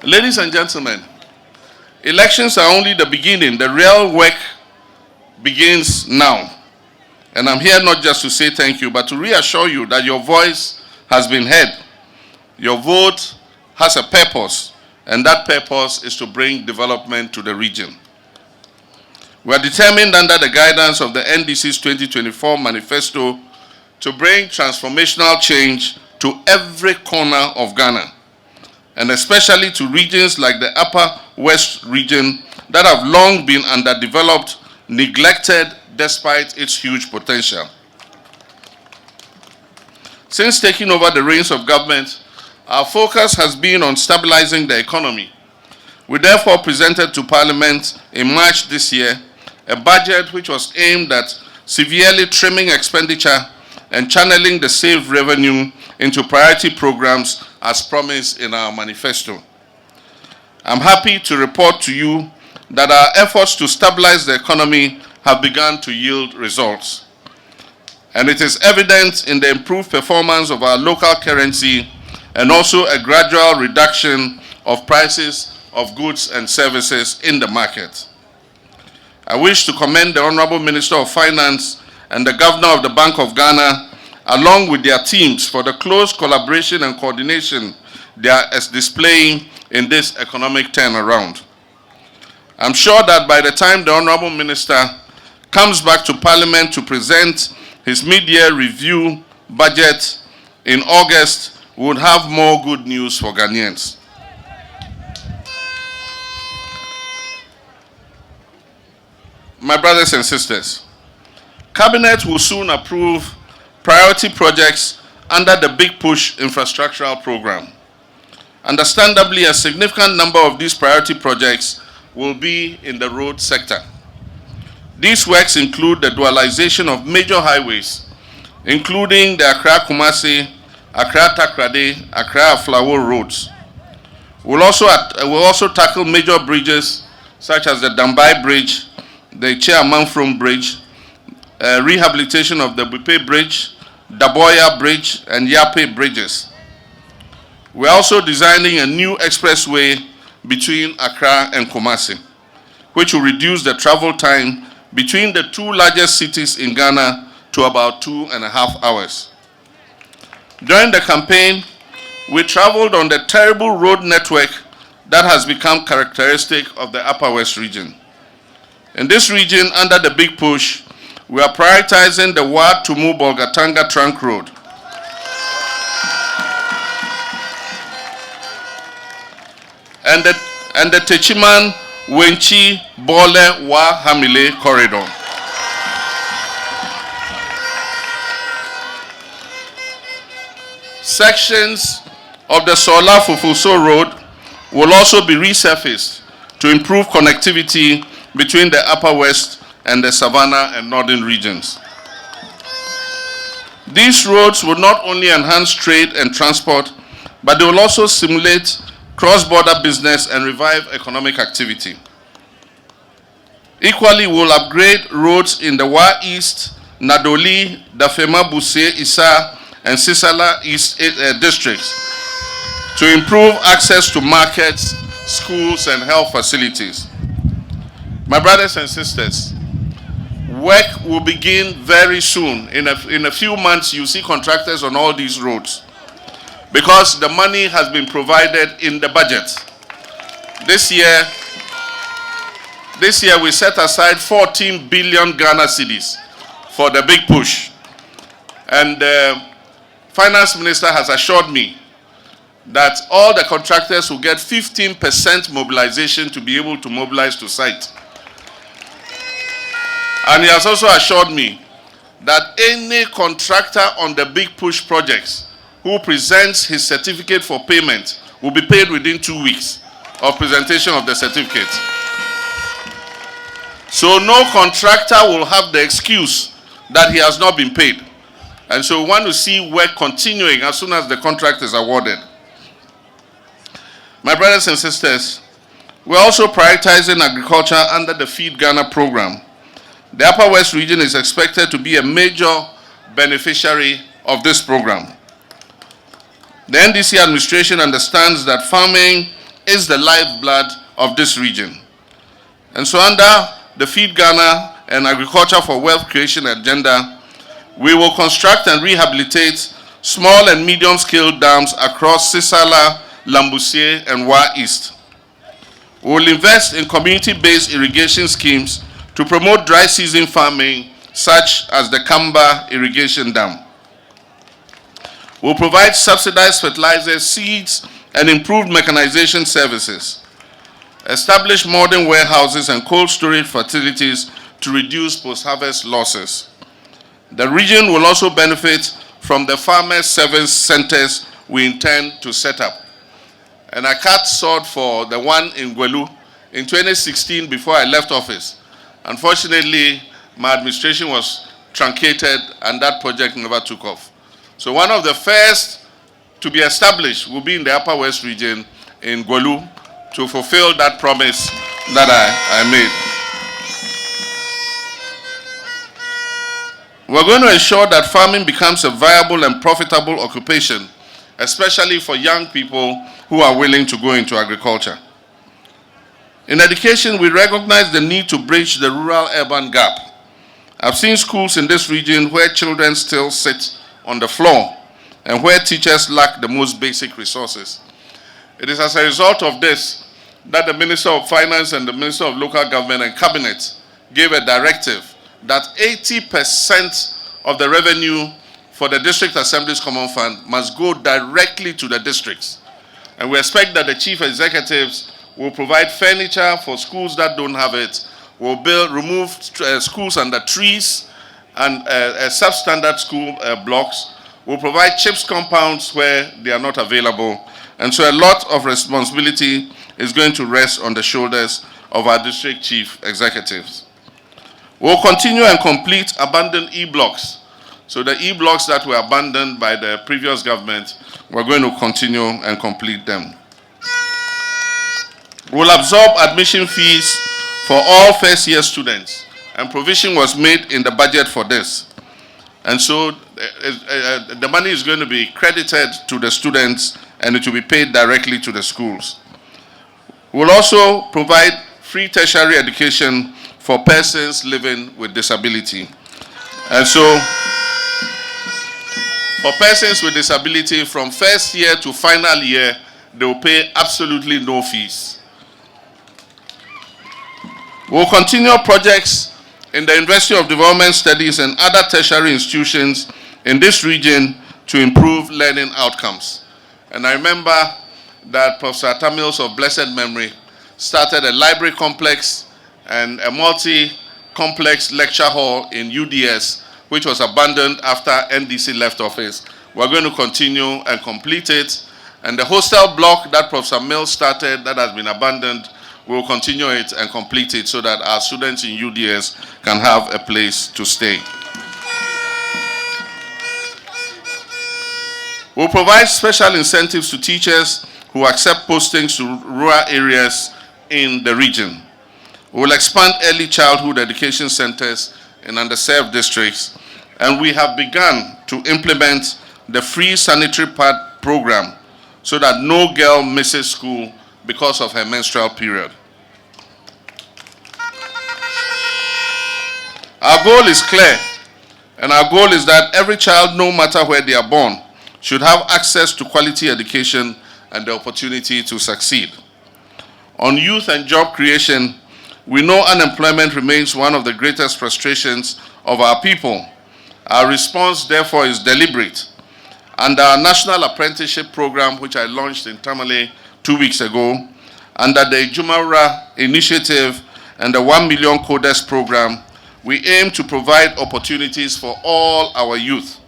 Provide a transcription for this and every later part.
Ladies and gentlemen, elections are only the beginning. The real work begins now. And I'm here not just to say thank you, but to reassure you that your voice has been heard. Your vote has a purpose, and that purpose is to bring development to the region. We are determined under the guidance of the NDC's 2024 manifesto to bring transformational change to every corner of Ghana, and especially to regions like the Upper West region that have long been underdeveloped, neglected despite its huge potential. Since taking over the reins of government, our focus has been on stabilizing the economy. We therefore presented to Parliament in March this year a budget which was aimed at severely trimming expenditure and channeling the saved revenue into priority programs as promised in our manifesto. I'm happy to report to you that our efforts to stabilize the economy have begun to yield results. And it is evident in the improved performance of our local currency and also a gradual reduction of prices of goods and services in the market. I wish to commend the Honorable Minister of Finance and the Governor of the Bank of Ghana, along with their teams, for the close collaboration and coordination they are displaying in this economic turnaround. I'm sure that by the time the Honorable Minister comes back to Parliament to present his mid-year review budget in August, we would have more good news for Ghanaians. My brothers and sisters, Cabinet will soon approve priority projects under the Big Push infrastructural program. Understandably, a significant number of these priority projects will be in the road sector. These works include the dualization of major highways, including the Accra-Kumasi, Accra-Takrade, Accra-Aflawo roads. We'll also tackle major bridges such as the Dambai Bridge, the Chairmanfrom Bridge, rehabilitation of the Bupe Bridge, Daboya Bridge, and Yape bridges. We're also designing a new expressway between Accra and Kumasi, which will reduce the travel time between the two largest cities in Ghana to about 2.5 hours. During the campaign, we traveled on the terrible road network that has become characteristic of the Upper West region. In this region, under the Big Push, we are prioritizing the Wa-Techiman-Bolgatanga trunk road. And the Techiman-Wenchi-Bole-Wa-Hamile corridor. Sections of the Sola Fufuso Road will also be resurfaced to improve connectivity between the Upper West and the Savannah and Northern regions. These roads will not only enhance trade and transport, but they will also stimulate cross-border business and revive economic activity. Equally, we will upgrade roads in the Wa East, Nadoli, Dafema, Buse, Isa, and Sisala East districts to improve access to markets, schools, and health facilities. My brothers and sisters, work will begin very soon. In a few months, you see contractors on all these roads because the money has been provided in the budget. This year we set aside 14 billion Ghana cedis for the Big Push. And the Finance Minister has assured me that all the contractors will get 15% mobilization to be able to mobilize to site. And he has also assured me that any contractor on the Big Push projects who presents his certificate for payment will be paid within 2 weeks of presentation of the certificate. So no contractor will have the excuse that he has not been paid. And so we want to see work continuing as soon as the contract is awarded. My brothers and sisters, we're also prioritizing agriculture under the Feed Ghana program. The Upper West region is expected to be a major beneficiary of this program. The NDC administration understands that farming is the lifeblood of this region. And so under the Feed Ghana and Agriculture for Wealth Creation agenda, we will construct and rehabilitate small and medium-scale dams across Sisala, Lambusie, and Wa East. We will invest in community-based irrigation schemes to promote dry season farming, such as the Kamba Irrigation Dam. We will provide subsidized fertilizers, seeds, and improved mechanization services. Establish modern warehouses and cold storage facilities to reduce post-harvest losses. The region will also benefit from the farmers' service centers we intend to set up. And I cut sword for the one in Gwelu in 2016 before I left office. Unfortunately, my administration was truncated and that project never took off. So one of the first to be established will be in the Upper West region in Gwelu to fulfill that promise that I made. We're going to ensure that farming becomes a viable and profitable occupation, especially for young people who are willing to go into agriculture. In education, we recognize the need to bridge the rural-urban gap. I've seen schools in this region where children still sit on the floor and where teachers lack the most basic resources. It is as a result of this that the Minister of Finance and the Minister of Local Government and Cabinet gave a directive that 80% of the revenue for the District Assembly's Common Fund must go directly to the districts. And we expect that the chief executives will provide furniture for schools that don't have it, will remove schools under trees and substandard school blocks, will provide CHIPS compounds where they are not available. And so a lot of responsibility is going to rest on the shoulders of our district chief executives. We'll continue and complete abandoned E-blocks. So the E-blocks that were abandoned by the previous government, we're going to continue and complete them. We'll absorb admission fees for all first-year students, and provision was made in the budget for this. And so the money is going to be credited to the students and it will be paid directly to the schools. We'll also provide free tertiary education for persons living with disability. And so, for persons with disability, from first year to final year, they will pay absolutely no fees. We'll continue projects in the University of Development Studies and other tertiary institutions in this region to improve learning outcomes. And I remember that Professor Tamils of blessed memory started a library complex and a multi-complex lecture hall in UDS, which was abandoned after NDC left office. We're going to continue and complete it. And the hostel block that Professor Mills started that has been abandoned, we'll continue it and complete it so that our students in UDS can have a place to stay. We'll provide special incentives to teachers who accept postings to rural areas in the region. We'll expand early childhood education centers in underserved districts, and we have begun to implement the free sanitary pad program so that no girl misses school because of her menstrual period. Our goal is clear, and our goal is that every child, no matter where they are born, should have access to quality education and the opportunity to succeed. On youth and job creation, we know unemployment remains one of the greatest frustrations of our people. Our response, therefore, is deliberate. Under our National Apprenticeship Program, which I launched in Tamale 2 weeks ago, under the Jumara Initiative and the 1 Million Coders Program, we aim to provide opportunities for all our youth.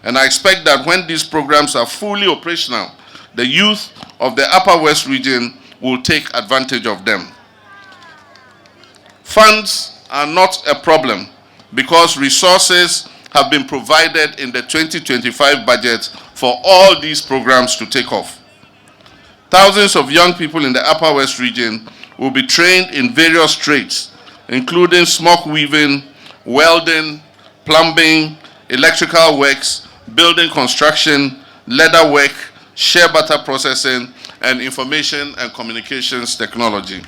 And I expect that when these programs are fully operational, the youth of the Upper West region will take advantage of them. Funds are not a problem because resources have been provided in the 2025 budget for all these programs to take off. Thousands of young people in the Upper West region will be trained in various trades, including smoke weaving, welding, plumbing, electrical works, building construction, leather work, shea butter processing, and Information and Communications Technology.